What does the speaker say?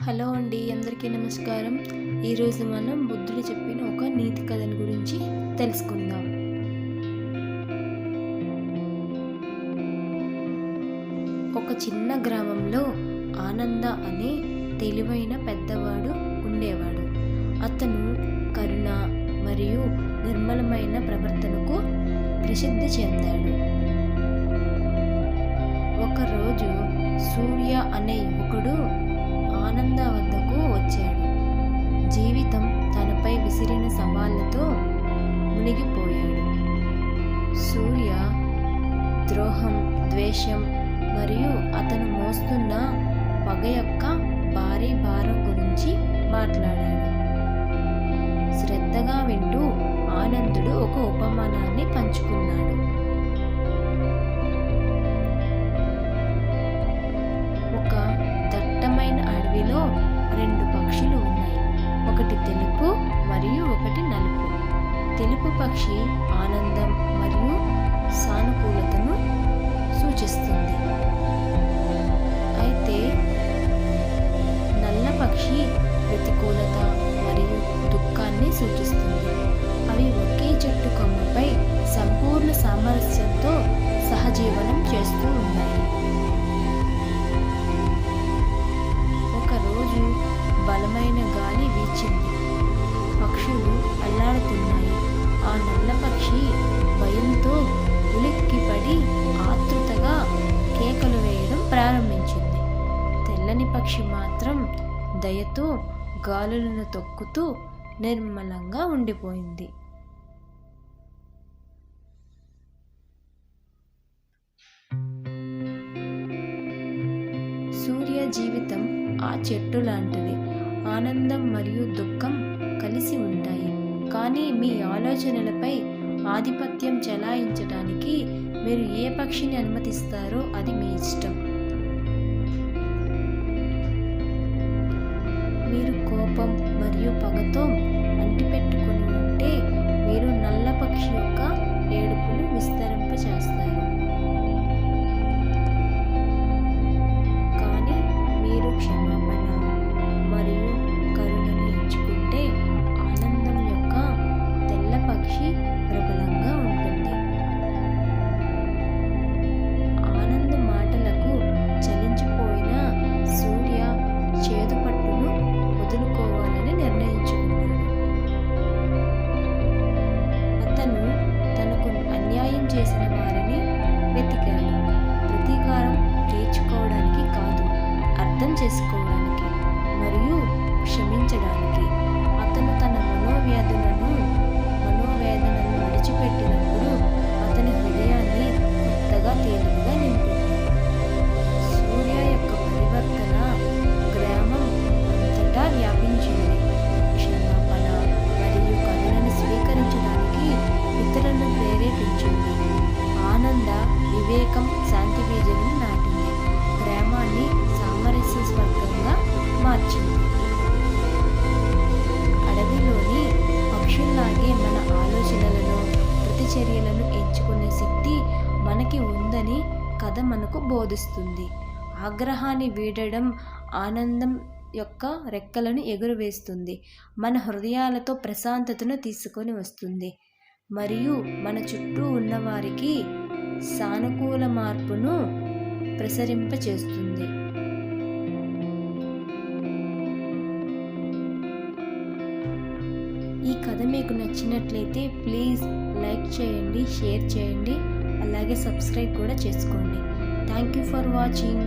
Hello అండి, అందరికీ నమస్కారం. ఈరోజు మనం బుద్ధుడు చెప్పిన ఒక నీతి కథను గురించి తెలుసుకుందాం. ఒక చిన్న గ్రామంలో ఆనంద అనే తెలివైన పెద్దవాడు ఉండేవాడు. అతను కరుణ మరియు నిర్మలమైన ప్రవర్తనకు ప్రసిద్ధి చెందాడు. ఒకరోజు సూర్య అనే యువకుడు ఆనంద వద్దకు వచ్చాడు. జీవితం తనపై విసిరిన సవాళ్లతో మునిగిపోయాడు. సూర్య ద్రోహం, ద్వేషం మరియు అతను మోస్తున్న పగ యొక్క భారీ భారం గురించి మాట్లాడాడు. శ్రద్ధగా వింటూ ఆనందుడు ఒక ఉపమానాన్ని పంచుకున్నాడు. ఒక దట్టమైన అడవిలో రెండు పక్షులు ఉన్నాయి. ఒకటి తెలుపు మరియు ఒకటి నలుపు. తెలుపు పక్షి ఆనందం మరియు సానుకూలతను సూచిస్తుంది. అయితే నల్ల పక్షి ప్రతికూలత మరియు దుఃఖాన్ని సూచిస్తుంది. అవి ఒకే చెట్టు కొమ్మపై సంపూర్ణ సామరస్యంతో సహజీవనం చేస్తూ ఉన్నాయి. ఒకరోజు బలమైన గాలి వీచింది. పక్షులు అల్లాడుతున్నాయి. ఆ నల్ల పక్షి భయంతో ఉలిక్కిపడి ఆతృతగా కేకలు వేయడం ప్రారంభించింది. తెల్లని పక్షి మాత్రం దయతో గాలులను తొక్కుతూ నిర్మలంగా ఉండిపోయింది. సూర్య జీవితం ఆ చెట్టు లాంటిది. ఆనందం మరియు దుఃఖం కలిసి ఉంటాయి. కానీ మీ ఆలోచనలపై ఆధిపత్యం చెలాయించడానికి మీరు ఏ పక్షిని అనుమతిస్తారో అది మీ ఇష్టం. మీరు కోపం మరియు పగతో అంటిపెట్టుకుని ఉంటే మీరు నల్ల పక్షి యొక్క ఏడుపును విస్తరింపచేస్తారు. కానీ మీరు క్షమాపణ మరియు కరుణను ఎంచుకుంటే ఆనందం యొక్క తెల్ల పక్షి ప్రబలంగా ఉంటుంది. ఆనంద మాటలకు చలించిపోయిన సూర్య చేదు పట్టును వదులుకోవాలని నిర్ణయించుకున్నాడు. అతను తనకు అన్యాయం చేసిన వారిని వెతికాడు. ప్రతీకారం తీర్చుకోవడానికి కాదు, అర్థం చేసుకోవడానికి మరియు క్షమించడానికి. అతను తన మనోవేదనను విడిచిపెట్టినప్పుడు అతని హృదయాన్ని కొత్తగా తేలికగా నింపింది. సూర్య యొక్క పరివర్తన గ్రామం అంతటా వ్యాపించింది. క్షమాపణ మరియు కరుణను స్వీకరించడానికి ఇతరులను ప్రేరేపించింది. ఆనంద వివేకం శాంతి బీజాలను నాటింది. గ్రామాన్ని సామరస్య స్వర్గంగా మార్చింది. అడవిలోని పక్షుల్లాగే మన ఆలోచనలను, ప్రతిచర్యలను ఎంచుకునే శక్తి మనకి ఉందని కథ మనకు బోధిస్తుంది. ఆగ్రహాన్ని వీడడం ఆనందం యొక్క రెక్కలను ఎగురవేస్తుంది. మన హృదయాలతో ప్రశాంతతను తీసుకొని వస్తుంది మరియు మన చుట్టూ ఉన్నవారికి సానుకూల మార్పును ప్రసరింపచేస్తుంది. ఈ కథ మీకు నచ్చినట్లయితే ప్లీజ్ లైక్ చేయండి, షేర్ చేయండి, అలాగే సబ్స్క్రైబ్ కూడా చేసుకోండి. Thank you for watching.